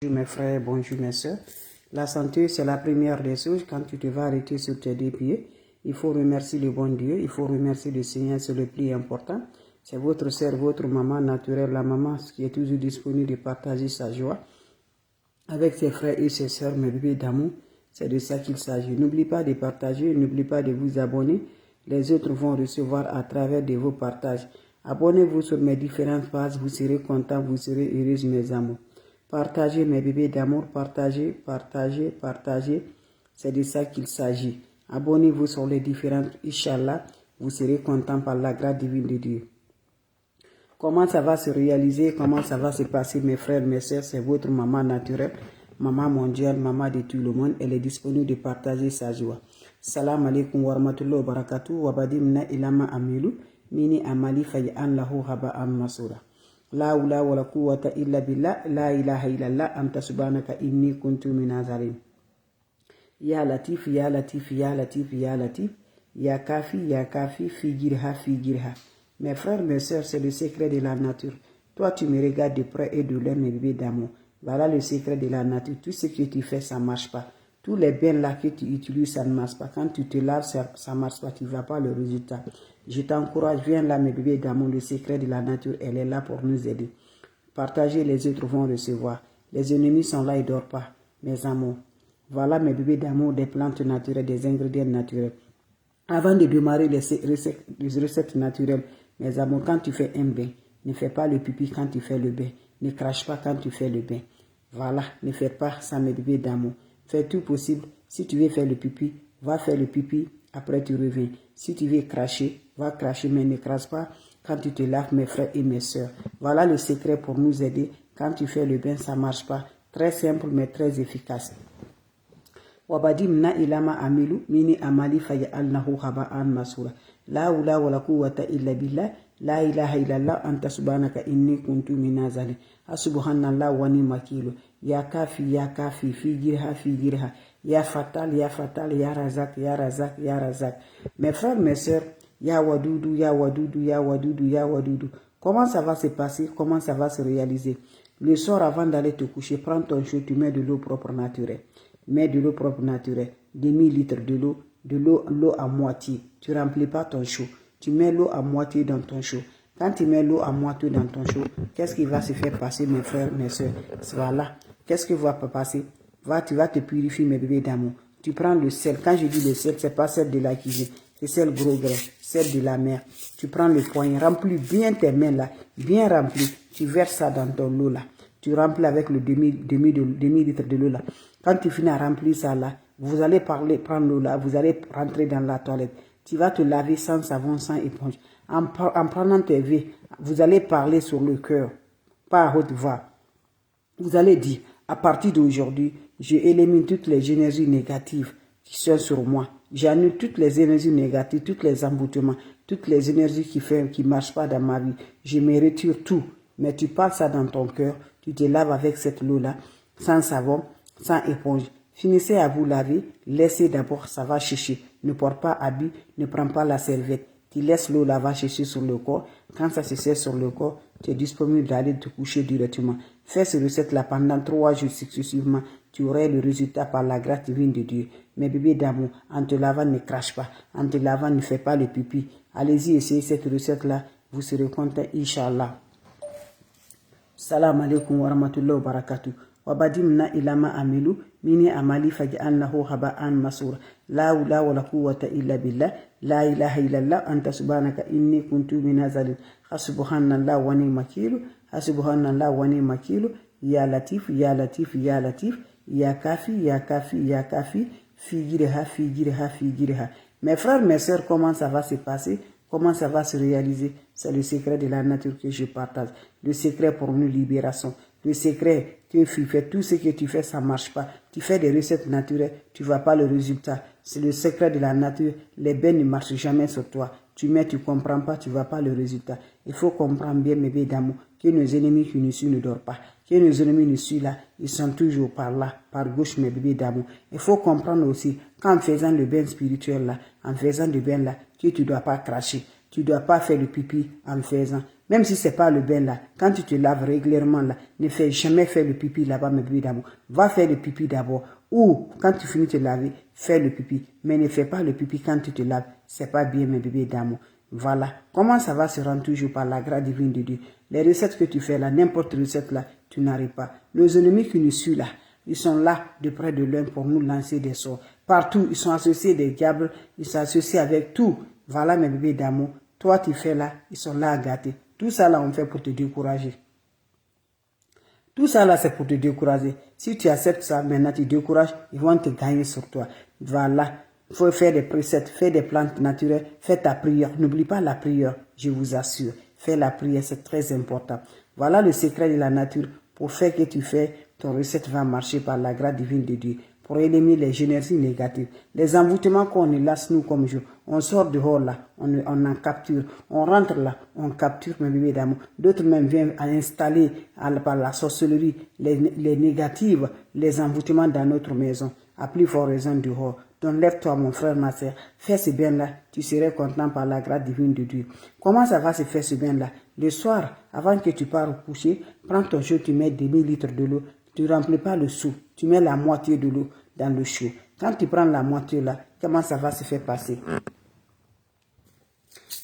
Bonjour mes frères, bonjour mes soeurs. La santé, c'est la première des choses. Quand tu te vas arrêter sur tes deux pieds, il faut remercier le bon Dieu, il faut remercier le Seigneur, c'est le plus important. C'est votre sœur, votre maman naturelle, la maman qui est toujours disponible de partager sa joie avec ses frères et ses sœurs, mes bébés d'amour. C'est de ça qu'il s'agit. N'oubliez pas de partager, n'oubliez pas de vous abonner. Les autres vont recevoir à travers de vos partages. Abonnez-vous sur mes différentes pages, vous serez contents, vous serez heureux, mes amours. Partagez mes bébés d'amour, partagez, partagez, partagez. C'est de ça qu'il s'agit. Abonnez-vous sur les différentes, Inch'Allah, vous serez contents par la grâce divine de Dieu. Comment ça va se réaliser, comment ça va se passer, mes frères, mes sœurs, c'est votre maman naturelle, maman mondiale, maman de tout le monde. Elle est disponible de partager sa joie. Salam alaikum wa rahmatullahi wa barakatuh, wa badimna ilama amilu, mini amali fay'an lahu haba'an masura. La hawla wa la quwwata illa billah, la ilaha illallah, anta subhanaka inni kuntu minaz zalimin. Ya Latif, Ya Latif, Ya Latif, Ya Latif, Ya Kafi, figirha. Mes frères, mes sœurs, c'est le secret de la nature. Toi, tu me regardes de près et de loin, mes bébés d'amour. Voilà le secret de la nature. Tout ce que tu fais, ça ne marche pas. Tous les bains là que tu utilises, ça ne marche pas. Quand tu te laves, ça ne marche pas. Tu ne vois pas le résultat. Je t'encourage, viens là, mes bébés d'amour. Le secret de la nature, elle est là pour nous aider. Partagez, les autres vont recevoir. Les ennemis sont là, ils ne dorment pas. Mes amours. Voilà mes bébés d'amour, des plantes naturelles, des ingrédients naturels. Avant de démarrer les recettes naturelles, mes amours, quand tu fais un bain, ne fais pas le pipi quand tu fais le bain. Ne crache pas quand tu fais le bain. Voilà, ne fais pas ça, mes bébés d'amour. Fais tout possible. Si tu veux faire le pipi, va faire le pipi, après tu reviens. Si tu veux cracher, va cracher, mais ne crache pas quand tu te laves, mes frères et mes sœurs. Voilà le secret pour nous aider. Quand tu fais le bain, ça ne marche pas. Très simple, mais très efficace. Wabadimna ilama amilu mini amali fay'alnahu haba'an masura. La hawla wa la quwwata illa billah, la ilaha illallah, anta subhanaka inni kuntu minaz zalimin. Subhanallah wa ni'mal wakil. Ya kafi, figirha. Ya fatal, ya razak. Mes frères, mes sœurs, ya wadudu. Comment ça va se passer? Comment ça va se réaliser? Le soir, avant d'aller te coucher, prends ton chaud, tu mets de l'eau propre naturelle. Mets de l'eau propre naturelle, demi-litre de l'eau à moitié. Tu ne remplis pas ton chaud. Tu mets l'eau à moitié dans ton chaud. Quand tu mets l'eau à moitié dans ton chaud, qu'est-ce qui va se faire passer, mes frères, mes soeurs? Voilà. Qu'est-ce qui va passer? Tu vas te purifier, mes bébés d'amour. Tu prends le sel. Quand je dis le sel, ce n'est pas sel de la cuisine. C'est sel gros grain, sel de la mer. Tu prends le poignet, remplis bien tes mains là, bien remplis. Tu verses ça dans ton eau là. Tu remplis avec le demi-litre de l'eau là. Quand tu finis à remplir ça là, vous allez prendre l'eau là, vous allez rentrer dans la toilette. Tu vas te laver sans savon, sans éponge. En prenant tes verres, vous allez parler sur le cœur, pas à haute voix. Vous allez dire, à partir d'aujourd'hui, je élimine toutes les énergies négatives qui sont sur moi. J'annule toutes les énergies négatives, tous les emboutements, toutes les énergies qui ne marchent pas dans ma vie. Je me retire tout. Mais tu parles ça dans ton cœur, tu te laves avec cette eau-là, sans savon, sans éponge. Finissez à vous laver, laissez d'abord, ça va sécher. Ne porte pas habit, ne prends pas la serviette. Tu laisses l'eau là, va sécher sur le corps. Quand ça se sèche sur le corps, tu es disponible d'aller te coucher directement. Fais cette recette-là pendant 3 jours successivement. Tu auras le résultat par la grâce divine de Dieu. Mes bébés d'amour, en te lavant, ne crache pas. En te lavant, ne fais pas le pipi. Allez-y, essayez cette recette-là. Vous serez content, Inch'Allah. Salam alaikum wa rahmatullahi wa barakatuh. Wabadimna ilama amilu mini amali fay'alnahu haba'an masura. La hawla wa la quwwata illa billah, la ilaha illallah, anta subhanaka inni kuntu minaz zalimin. Subhanallah wa ni'mal wakil. Ya Latif, ya Kafi, figirha. Mes frères, mes sœurs, comment ça va se passer? Comment ça va se réaliser? C'est le secret de la nature que je partage. Le secret pour une libération. Le secret que tu fais, tout ce que tu fais, ça ne marche pas. Tu fais des recettes naturelles, tu ne vois pas le résultat. C'est le secret de la nature. Les bains ne marchent jamais sur toi. Tu mets, tu ne comprends pas, tu ne vois pas le résultat. Il faut comprendre bien, mes bébés d'amour, que nos ennemis qui nous suivent ne dorment pas. Que nos ennemis nous suivent là, ils sont toujours par là, par gauche, mes bébés d'amour. Il faut comprendre aussi qu'en faisant le bain spirituel là, en faisant le bain là, que tu ne dois pas cracher. Tu ne dois pas faire le pipi en faisant. Même si c'est pas le bain là, quand tu te laves régulièrement là, ne fais jamais faire le pipi là-bas, mes bébés d'amour. Va faire le pipi d'abord. Ou, quand tu finis de te laver, fais le pipi. Mais ne fais pas le pipi quand tu te laves. C'est pas bien, mes bébés d'amour. Voilà. Comment ça va se rendre toujours par la grâce divine de Dieu? Les recettes que tu fais là, n'importe recette là, tu n'arrives pas. Nos ennemis qui nous suivent là, ils sont là de près de l'un pour nous lancer des sorts. Partout, ils sont associés des diables, ils sont associés avec tout. Voilà mes bébés d'amour. Toi, tu fais là, ils sont là à gâter. Tout ça là, on fait pour te décourager. Tout ça là, c'est pour te décourager. Si tu acceptes ça, maintenant tu décourages, ils vont te gagner sur toi. Voilà. Il faut faire des préceptes, faire des plantes naturelles, fais ta prière. N'oublie pas la prière, je vous assure. Fais la prière, c'est très important. Voilà le secret de la nature. Pour faire que tu fais, ton recette va marcher par la grâce divine de Dieu. Pour éliminer les énergies négatives. Les envoûtements qu'on laisse nous comme jour. On sort dehors là, on en capture. On rentre là, on capture mes bébés d'amour. D'autres même viennent à installer par la sorcellerie les négatives, les envoûtements dans notre maison. À plus forte raison dehors. Donc lève-toi mon frère, ma soeur. Fais ce bien-là, tu serais content par la grâce divine de Dieu. Comment ça va se faire ce bien-là? Le soir, avant que tu pars au coucher, prends ton seau, tu mets 2000 litres de l'eau. Tu ne remplis pas le seau, tu mets la moitié de l'eau dans le seau. Quand tu prends la moitié là, comment ça va se faire passer?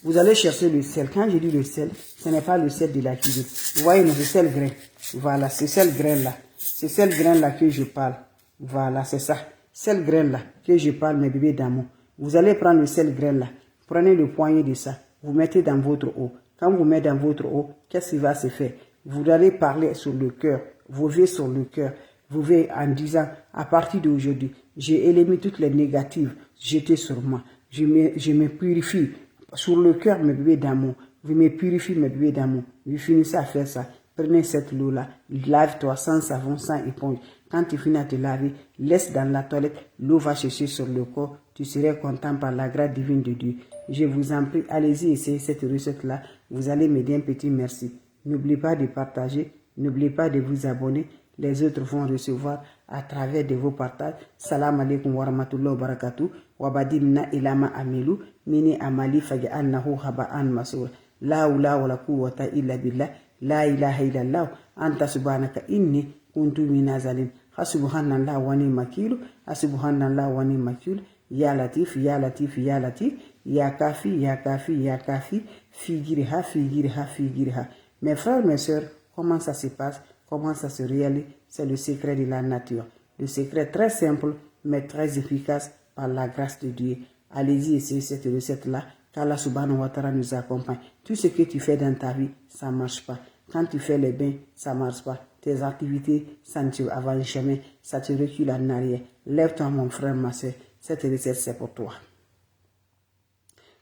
Vous allez chercher le sel. Quand je dis le sel, ce n'est pas le sel de la cuisine. Vous voyez, le sel grain. Voilà, c'est sel grain là. C'est sel grain là que je parle. Voilà, c'est ça. Sel grain là que je parle, mes bébés d'amour. Vous allez prendre le sel grain là. Prenez le poignet de ça. Vous mettez dans votre eau. Quand vous mettez dans votre eau, qu'est-ce qui va se faire? Vous allez parler sur le cœur. Vous vivez sur le cœur. Vous vivez en disant, à partir d'aujourd'hui, j'ai éliminé toutes les négatives jetées sur moi. Je me purifie. Sur le cœur, mes bébés d'amour. Vous me purifiez, mes bébés d'amour. Vous finissez à faire ça. Prenez cette eau-là. Lave-toi sans savon, sans éponge. Quand tu finis à te laver, laisse dans la toilette. L'eau va chercher sur le corps. Tu serais content par la grâce divine de Dieu. Je vous en prie, allez-y essayer cette recette-là. Vous allez me dire un petit merci. N'oubliez pas de partager. N'oubliez pas de vous abonner. Les autres vont recevoir à travers de vos partages. Salam alaikum wa rahmatullahi wa barakatuh. Wa badilna ilama amelu. Mini amali faja'annahu haba'an masur. La hawla wa la quwwata illa billah. La ilaha illallah. Anta subhanaka inni kuntu minazalin. Hasubhanallah wa ni'makilu. Hasubhanallah wa ni'makilu. Ya latif, ya latif, ya latif. Ya kafi, ya kafi, ya kafi. Figiriha, figiriha, figiriha. Mes frères, mes sœurs, comment ça se passe? Comment ça se réalise? C'est le secret de la nature. Le secret très simple, mais très efficace par la grâce de Dieu. Allez-y essayer cette recette-là, qu'Allah subhanahu wa ta'ala nous accompagne. Tout ce que tu fais dans ta vie, ça ne marche pas. Quand tu fais les bains, ça ne marche pas. Tes activités, ça ne t'avance jamais. Ça te recule en arrière. Lève-toi, mon frère, ma soeur. Cette recette, c'est pour toi.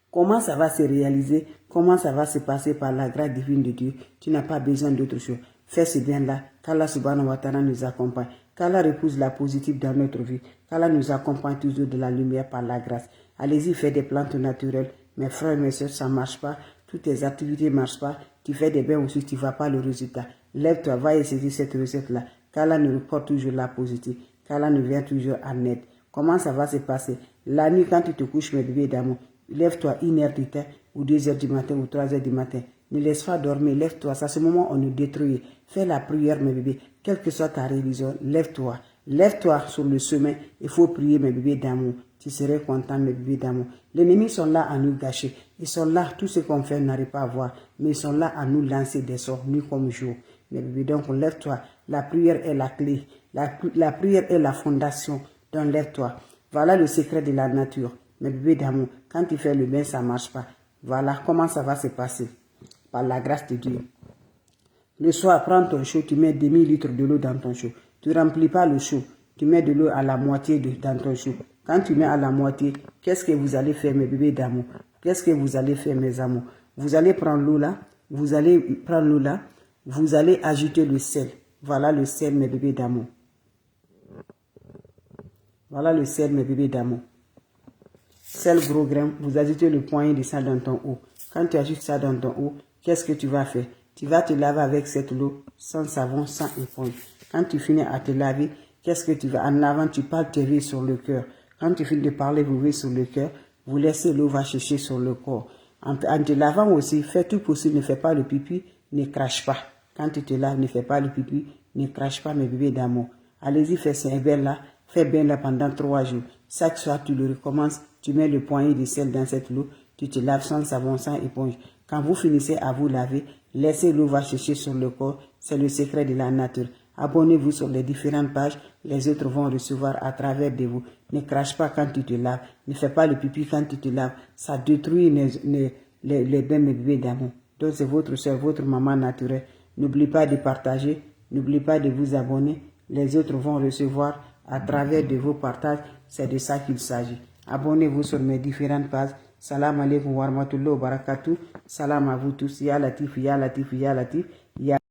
Comment ça va se réaliser? Comment ça va se passer par la grâce divine de Dieu? Tu n'as pas besoin d'autre chose. Fais ce bien-là, qu'Allah subhanahu wa ta'ala nous accompagne, qu'Allah repousse la positive dans notre vie, qu'Allah nous accompagne toujours de la lumière par la grâce. Allez-y, fais des plantes naturelles. Mes frères et mes soeurs, ça ne marche pas. Toutes tes activités ne marchent pas. Tu fais des bains aussi, tu ne vois pas le résultat. Lève-toi, va essayer cette recette-là. Qu'Allah nous reporte toujours la positive, qu'Allah nous vient toujours en aide. Comment ça va se passer? La nuit, quand tu te couches, mes bébés d'amour, lève-toi 1h du matin, ou 2h du matin, ou 3h du matin. Ne laisse pas dormir, lève-toi. C'est à ce moment où on nous détruit. Fais la prière, mes bébés. Quelle que soit ta religion, lève-toi. Lève-toi sur le chemin. Il faut prier, mes bébés d'amour. Tu serais content, mes bébés d'amour. Les ennemis sont là à nous gâcher. Ils sont là, tout ce qu'on fait, n'arrive pas à voir. Mais ils sont là à nous lancer des sorts, nuit comme jour. Mes bébés, donc lève-toi. La prière est la clé. La prière est la fondation. Donc lève-toi. Voilà le secret de la nature. Mes bébés d'amour, quand tu fais le bien, ça ne marche pas. Voilà comment ça va se passer. Par la grâce de Dieu. Le soir, prends ton seau, tu mets 2000 litres de l'eau dans ton seau. Tu ne remplis pas le seau, tu mets de l'eau à la moitié dans ton seau. Quand tu mets à la moitié, qu'est-ce que vous allez faire, mes bébés d'amour? Qu'est-ce que vous allez faire, mes amours? Vous allez prendre l'eau là, vous allez ajouter le sel. Voilà le sel, mes bébés d'amour. Voilà le sel, mes bébés d'amour. Sel gros grain, vous ajoutez le poignet de ça dans ton eau. Quand tu ajoutes ça dans ton eau, qu'est-ce que tu vas faire? Tu vas te laver avec cette eau, sans savon, sans éponge. Quand tu finis à te laver, qu'est-ce que tu vas? En avant, tu parles tes vies sur le cœur. Quand tu finis de parler, vous vivez sur le cœur, vous laissez l'eau va chercher sur le corps. En te lavant aussi, fais tout possible, ne fais pas le pipi, ne crache pas. Quand tu te laves, ne fais pas le pipi, ne crache pas, mes bébés d'amour. Allez-y, fais ce bain-là, fais bain là pendant 3 jours. Chaque soir, tu le recommences, tu mets le poignet de sel dans cette eau, tu te laves sans savon, sans éponge. Quand vous finissez à vous laver, laissez l'eau va chercher sur le corps, c'est le secret de la nature. Abonnez-vous sur les différentes pages, les autres vont recevoir à travers de vous. Ne crache pas quand tu te laves, ne fais pas le pipi quand tu te laves, ça détruit les bains, mes bébés d'amour. Donc c'est votre soeur, votre maman naturelle. N'oubliez pas de partager, n'oubliez pas de vous abonner, les autres vont recevoir à travers de vos partages, c'est de ça qu'il s'agit. Abonnez-vous sur mes différentes pages. Salam alaikum wa rahmatullahi wa barakatuh. Salam à vous tous. Ya Latif, Ya Latif, Ya Latif. Ya